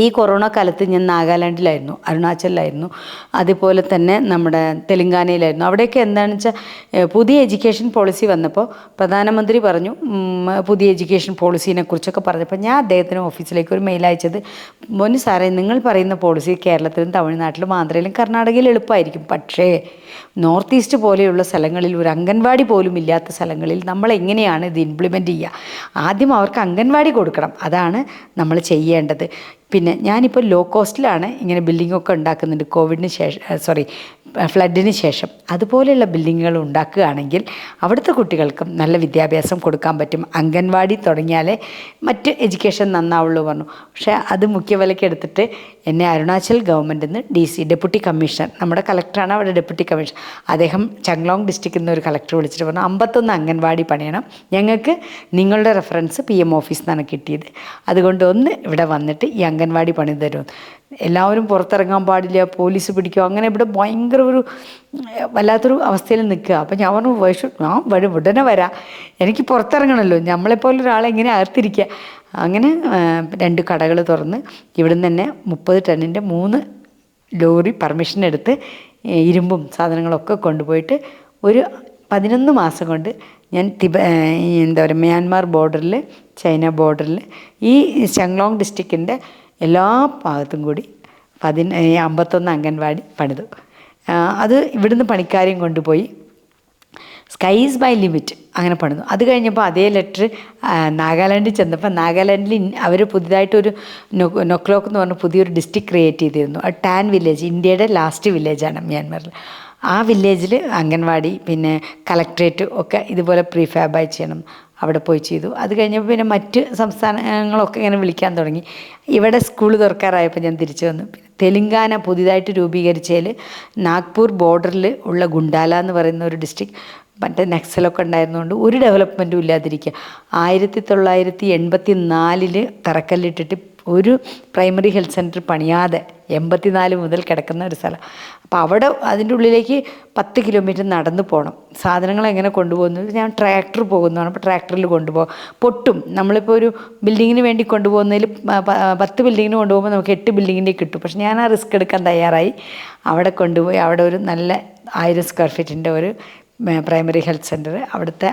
ഈ കൊറോണ കാലത്ത് ഞാൻ നാഗാലാൻഡിലായിരുന്നു, അരുണാചലിലായിരുന്നു, അതുപോലെ തന്നെ നമ്മുടെ തെലുങ്കാനയിലായിരുന്നു. അവിടെയൊക്കെ എന്താണെന്ന് വെച്ചാൽ പുതിയ എഡ്യൂക്കേഷൻ പോളിസി വന്നപ്പോൾ പ്രധാനമന്ത്രി പറഞ്ഞു, പുതിയ എഡ്യൂക്കേഷൻ പോളിസീനെ കുറിച്ചൊക്കെ പറഞ്ഞപ്പോൾ ഞാൻ അദ്ദേഹത്തിന് ഓഫീസിലേക്ക് ഒരു മെയിൽ അയച്ചത്, മോന് സാറേ, നിങ്ങൾ പറയുന്ന പോളിസി കേരളത്തിലും തമിഴ്നാട്ടിലും ആന്ധ്രയിലും കർണാടകയിലും എളുപ്പമായിരിക്കും, പക്ഷേ നോർത്ത് ഈസ്റ്റ് പോലെയുള്ള സ്ഥലങ്ങളിൽ ഒരു അംഗൻവാടി പോലും ഇല്ലാത്ത സ്ഥലങ്ങളിൽ നമ്മൾ എങ്ങനെയാണ് ഇത് ഇംപ്ലിമെൻറ്റ് ചെയ്യുക? ആദ്യം അവർക്ക് അംഗൻവാടി കൊടുക്കണം, അതാണ് നമ്മൾ ചെയ്യേണ്ടത്. പിന്നെ ഞാനിപ്പോൾ ലോ കോസ്റ്റിലാണ് ഇങ്ങനെ ബിൽഡിങ്ങൊക്കെ ഉണ്ടാക്കുന്നുണ്ട്, കോവിഡിന് ശേഷം ഫ്ലഡിന് ശേഷം. അതുപോലെയുള്ള ബിൽഡിങ്ങുകൾ ഉണ്ടാക്കുകയാണെങ്കിൽ അവിടുത്തെ കുട്ടികൾക്കും നല്ല വിദ്യാഭ്യാസം കൊടുക്കാൻ പറ്റും. അംഗൻവാടി തുടങ്ങിയാലേ മറ്റ് എഡ്യൂക്കേഷൻ നന്നാവുള്ളൂ പറഞ്ഞു. പക്ഷേ അത് മുഖ്യവിലയ്ക്ക് എടുത്തിട്ട് എന്നെ അരുണാചൽ ഗവൺമെൻറ്റിൽ നിന്ന് DC ഡെപ്യൂട്ടി കമ്മീഷണർ, നമ്മുടെ കളക്ടറാണ് അവിടെ ഡെപ്യൂട്ടി കമ്മീഷണർ, അദ്ദേഹം ചങ്ലോങ് ഡിസ്ട്രിക്റ്റിൽ നിന്ന് ഒരു കളക്ടർ വിളിച്ചിട്ട് പറഞ്ഞു, 51 അംഗൻവാടി പണിയണം, ഞങ്ങൾക്ക് നിങ്ങളുടെ റെഫറൻസ് PM ഓഫീസിൽ നിന്നാണ് കിട്ടിയത്, അതുകൊണ്ട് ഒന്ന് ഇവിടെ വന്നിട്ട് ഈ അംഗൻവാടി പണി തരും. എല്ലാവരും പുറത്തിറങ്ങാൻ പാടില്ല, പോലീസ് പിടിക്കുക, അങ്ങനെ ഇവിടെ ഭയങ്കര ഒരു വല്ലാത്തൊരു അവസ്ഥയിൽ നിൽക്കുക. അപ്പം ഞാൻ പറഞ്ഞു, ഞാൻ ഉടനെ വരാം, എനിക്ക് പുറത്തിറങ്ങണമല്ലോ, നമ്മളെപ്പോലെ ഒരാളെ എങ്ങനെ അകത്തിരിക്കുക. അങ്ങനെ 2 കടകൾ തുറന്ന് ഇവിടുന്ന് തന്നെ 30 ടണ്ണിൻ്റെ 3 ലോറി പെർമിഷൻ എടുത്ത് ഇരുമ്പും സാധനങ്ങളൊക്കെ കൊണ്ടുപോയിട്ട് ഒരു 11 മാസം കൊണ്ട് ഞാൻ മ്യാൻമാർ ബോർഡറിൽ, ചൈന ബോർഡറിൽ ഈ ചങ്ലോങ് ഡിസ്ട്രിക്റ്റിൻ്റെ എല്ലാ ഭാഗത്തും കൂടി 51 അംഗൻവാടി പണിതു. അത് ഇവിടുന്ന് പണിക്കാരെയും കൊണ്ടുപോയി സ്കൈസ് ബൈ ലിമിറ്റ് അങ്ങനെ പണിതു. അത് കഴിഞ്ഞപ്പോൾ അതേ ലെറ്റർ നാഗാലാൻഡിൽ ചെന്നപ്പോൾ നാഗാലാൻഡിൽ അവർ പുതിയതായിട്ടൊരു നൊക്ലോക്ക് എന്ന് പറഞ്ഞ പുതിയൊരു ഡിസ്ട്രിക്ട് ക്രിയേറ്റ് ചെയ്തിരുന്നു. ടാൻ വില്ലേജ്, ഇന്ത്യയുടെ ലാസ്റ്റ് വില്ലേജാണ് മ്യാൻമറിൽ. ആ വില്ലേജിൽ അംഗൻവാടി പിന്നെ കളക്ട്രേറ്റ് ഒക്കെ ഇതുപോലെ പ്രീഫാബായി ചെയ്യണം, അവിടെ പോയി ചെയ്തു. അത് കഴിഞ്ഞപ്പോൾ പിന്നെ മറ്റ് സംസ്ഥാനങ്ങളൊക്കെ ഇങ്ങനെ വിളിക്കാൻ തുടങ്ങി. ഇവിടെ സ്കൂൾ തുറക്കാറായപ്പോൾ ഞാൻ തിരിച്ചു വന്നു. പിന്നെ തെലുങ്കാന പുതിയതായിട്ട് രൂപീകരിച്ചതിൽ നാഗ്പൂർ ബോർഡറിൽ ഉള്ള ഗുണ്ടാല എന്ന് പറയുന്ന ഒരു ഡിസ്ട്രിക്ട്, മറ്റേ നക്സലൊക്കെ ഉണ്ടായിരുന്നുകൊണ്ട് ഒരു ഡെവലപ്മെൻറ്റും ഇല്ലാതിരിക്കുക. 1984 തറക്കല്ലിട്ടിട്ട് ഒരു പ്രൈമറി ഹെൽത്ത് സെൻറ്റർ പണിയാതെ 84 മുതൽ കിടക്കുന്ന ഒരു സ്ഥലം. അപ്പോൾ അവിടെ അതിൻ്റെ ഉള്ളിലേക്ക് 10 കിലോമീറ്റർ നടന്നു പോകണം. സാധനങ്ങൾ എങ്ങനെ കൊണ്ടുപോകുന്നത്? ഞാൻ ട്രാക്ടർ പോകുന്നതാണ്, അപ്പോൾ ട്രാക്ടറിൽ കൊണ്ടുപോകാം, പൊട്ടും. നമ്മളിപ്പോൾ ഒരു ബിൽഡിങ്ങിന് വേണ്ടി കൊണ്ടുപോകുന്നതിൽ 10 ബിൽഡിങ്ങിന് കൊണ്ടുപോകുമ്പോൾ നമുക്ക് 8 ബിൽഡിങ്ങിൻ്റെ കിട്ടും. പക്ഷെ ഞാൻ ആ റിസ്ക് എടുക്കാൻ തയ്യാറായി. അവിടെ കൊണ്ടുപോയി അവിടെ ഒരു നല്ല 1000 സ്ക്വയർ ഫീറ്റിൻ്റെ ഒരു പ്രൈമറി ഹെൽത്ത് സെൻറ്റർ അവിടുത്തെ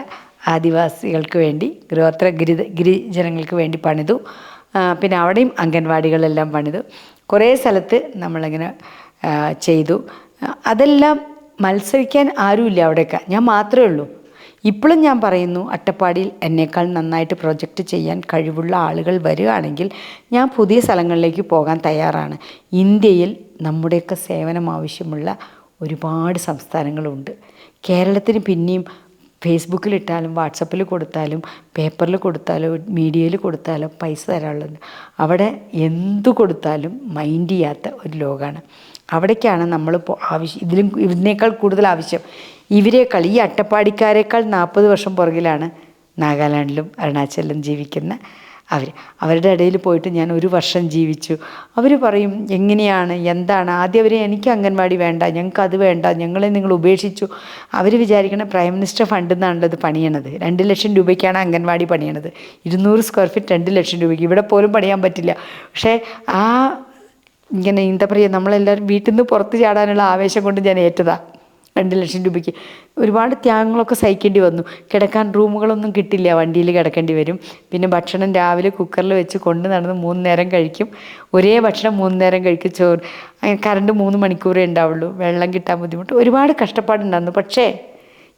ആദിവാസികൾക്ക് വേണ്ടി, ഗിരിജനങ്ങൾക്ക് വേണ്ടി പണിതു. പിന്നെ അവിടെയും അംഗൻവാടികളെല്ലാം പണിതു. കുറേ സ്ഥലത്ത് നമ്മളിങ്ങനെ ചെയ്തു. അതെല്ലാം മത്സരിക്കാൻ ആരുമില്ല അവിടെയൊക്കെ, ഞാൻ മാത്രമേ ഉള്ളൂ. ഇപ്പോഴും ഞാൻ പറയുന്നു, അട്ടപ്പാടിയിൽ എന്നേക്കാൾ നന്നായിട്ട് പ്രൊജക്റ്റ് ചെയ്യാൻ കഴിവുള്ള ആളുകൾ വരികയാണെങ്കിൽ ഞാൻ പുതിയ സ്ഥലങ്ങളിലേക്ക് പോകാൻ തയ്യാറാണ്. ഇന്ത്യയിൽ നമ്മുടെയൊക്കെ സേവനം ആവശ്യമുള്ള ഒരുപാട് സംസ്ഥാനങ്ങളുണ്ട്. കേരളത്തിന് പിന്നെയും ഫേസ്ബുക്കിലിട്ടാലും വാട്സപ്പിൽ കൊടുത്താലും പേപ്പറിൽ കൊടുത്താലും മീഡിയയിൽ കൊടുത്താലും പൈസ തരാനുള്ളത്. അവിടെ എന്തു കൊടുത്താലും മൈൻഡ് ചെയ്യാത്ത ഒരു ലോകമാണ്. അവിടേക്കാണ് നമ്മളിപ്പോൾ ഇതിനേക്കാൾ കൂടുതൽ ആവശ്യം. ഇവരേക്കാൾ, ഈ അട്ടപ്പാടിക്കാരേക്കാൾ 40 വർഷം പുറകിലാണ് നാഗാലാൻഡിലും അരുണാചലിലും ജീവിക്കുന്ന അവരുടെ ഇടയിൽ പോയിട്ട് ഞാൻ 1 വർഷം ജീവിച്ചു. അവർ പറയും എങ്ങനെയാണ്, എന്താണ്. ആദ്യം അവർ എനിക്ക് അംഗൻവാടി വേണ്ട, ഞങ്ങൾക്ക് അത് വേണ്ട, ഞങ്ങളെ നിങ്ങൾ ഉപേക്ഷിച്ചു. അവർ വിചാരിക്കണ പ്രൈം മിനിസ്റ്റർ ഫണ്ടിൽ നിന്നാണല്ലോ ഇത് പണിയണത്. 2 ലക്ഷം രൂപയ്ക്കാണ് അംഗൻവാടി പണിയണത്. 200 സ്ക്വയർ ഫീറ്റ് 2 ലക്ഷം രൂപയ്ക്ക്. ഇവിടെ പോലും പണിയാൻ പറ്റില്ല. പക്ഷേ ഇങ്ങനെ എന്താ പറയുക, നമ്മളെല്ലാവരും വീട്ടിൽ നിന്ന് പുറത്ത് ചാടാനുള്ള ആവേശം കൊണ്ട് ഞാൻ ഏറ്റതാണ്. 2 ലക്ഷം രൂപയ്ക്ക് ഒരുപാട് ത്യാഗങ്ങളൊക്കെ സഹിക്കേണ്ടി വന്നു. കിടക്കാൻ റൂമുകളൊന്നും കിട്ടില്ല, വണ്ടിയിൽ കിടക്കേണ്ടി വരും. പിന്നെ ഭക്ഷണം രാവിലെ കുക്കറിൽ വെച്ച് കൊണ്ട് നടന്ന് 3 നേരം കഴിക്കും. ഒരേ ഭക്ഷണം 3 നേരം കഴിക്കും. ചോറ്, കറണ്ട് 3 മണിക്കൂറേ ഉണ്ടാവുള്ളൂ. വെള്ളം കിട്ടാൻ ബുദ്ധിമുട്ട്, ഒരുപാട് കഷ്ടപ്പാടുണ്ടായിരുന്നു. പക്ഷേ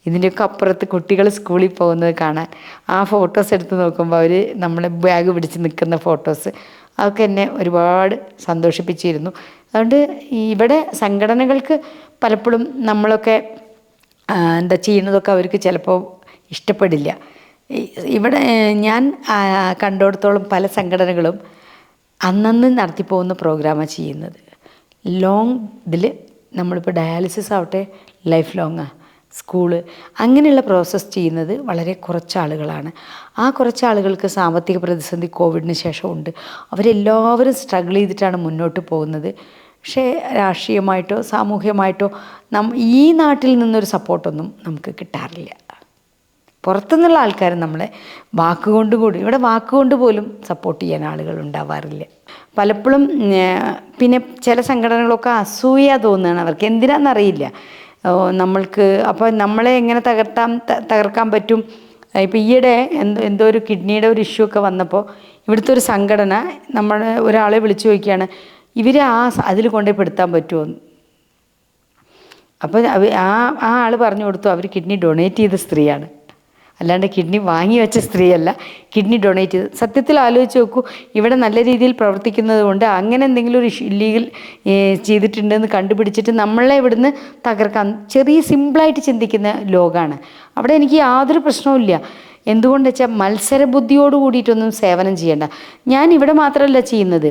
ഇതിൻ്റെയൊക്കെ അപ്പുറത്ത് കുട്ടികൾ സ്കൂളിൽ പോകുന്നത് കാണാൻ, ആ ഫോട്ടോസ് എടുത്ത് നോക്കുമ്പോൾ അവർ നമ്മളെ ബാഗ് പിടിച്ച് നിൽക്കുന്ന ഫോട്ടോസ്, അതൊക്കെ എന്നെ ഒരുപാട് സന്തോഷിപ്പിച്ചിരുന്നു. അതുകൊണ്ട് ഇവിടെ സംഘടനകൾക്ക് പലപ്പോഴും നമ്മളൊക്കെ എന്താ ചെയ്യുന്നതൊക്കെ അവർക്ക് ചിലപ്പോൾ ഇഷ്ടപ്പെടില്ല. ഇവിടെ ഞാൻ കണ്ടിടത്തോളം പല സംഘടനകളും അന്നന്ന് നടത്തിപ്പോകുന്ന പ്രോഗ്രാമാണ് ചെയ്യുന്നത്. ലോങ് ഇതിൽ നമ്മളിപ്പോൾ ഡയാലിസിസ് ആവട്ടെ, ലൈഫ് ലോങ്ങാണ്, സ്കൂള്, അങ്ങനെയുള്ള പ്രോസസ്സ് ചെയ്യുന്നത് വളരെ കുറച്ച് ആളുകളാണ്. ആ കുറച്ച് ആളുകൾക്ക് സാമ്പത്തിക പ്രതിസന്ധി കോവിഡിന് ശേഷമുണ്ട്. അവരെല്ലാവരും സ്ട്രഗിൾ ചെയ്തിട്ടാണ് മുന്നോട്ട് പോകുന്നത്. പക്ഷേ രാഷ്ട്രീയമായിട്ടോ സാമൂഹ്യമായിട്ടോ ഈ നാട്ടിൽ നിന്നൊരു സപ്പോർട്ടൊന്നും നമുക്ക് കിട്ടാറില്ല. പുറത്തുനിന്നുള്ള ആൾക്കാർ നമ്മളെ വാക്കുകൊണ്ട് കൂടി, ഇവിടെ വാക്കുകൊണ്ട് പോലും സപ്പോർട്ട് ചെയ്യാൻ ആളുകൾ ഉണ്ടാവാറില്ല. പലപ്പോഴും പിന്നെ ചില സംഘടനകളൊക്കെ അസൂയ തോന്നുകയാണ് അവർക്ക്, എന്തിനാണെന്നറിയില്ല. നമ്മൾക്ക് അപ്പോൾ നമ്മളെ എങ്ങനെ തകർക്കാൻ പറ്റും. ഇപ്പോൾ ഈയിടെ എന്തോ ഒരു കിഡ്നിയുടെ ഒരു ഇഷ്യൂ ഒക്കെ വന്നപ്പോൾ ഇവിടുത്തെ ഒരു സംഘടന ഒരാളെ വിളിച്ചു ചോദിക്കുകയാണ്, ഇവർ അതിൽ കൊണ്ടുപോയി പെടുത്താൻ പറ്റുമോ. അപ്പോൾ ആ ആൾ പറഞ്ഞു കൊടുത്തു, അവർ കിഡ്നി ഡൊണേറ്റ് ചെയ്ത സ്ത്രീയാണ്, അല്ലാണ്ട് കിഡ്നി വാങ്ങി വെച്ച സ്ത്രീയല്ല, കിഡ്നി ഡൊണേറ്റ് ചെയ്ത്. സത്യത്തിൽ ആലോചിച്ച് നോക്കൂ, ഇവിടെ നല്ല രീതിയിൽ പ്രവർത്തിക്കുന്നത് കൊണ്ട് അങ്ങനെ എന്തെങ്കിലും ഒരു ഇല്ലീഗൽ ചെയ്തിട്ടുണ്ടെന്ന് കണ്ടുപിടിച്ചിട്ട് നമ്മളെ ഇവിടുന്ന് തകർക്കാൻ ചെറിയ സിമ്പിളായിട്ട് ചിന്തിക്കുന്ന ലോകമാണ്. അവിടെ എനിക്ക് യാതൊരു പ്രശ്നവുമില്ല. എന്തുകൊണ്ട് വെച്ചാൽ മത്സരബുദ്ധിയോട് കൂടിയിട്ടൊന്നും സേവനം ചെയ്യേണ്ട. ഞാൻ ഇവിടെ മാത്രമല്ല ചെയ്യുന്നത്,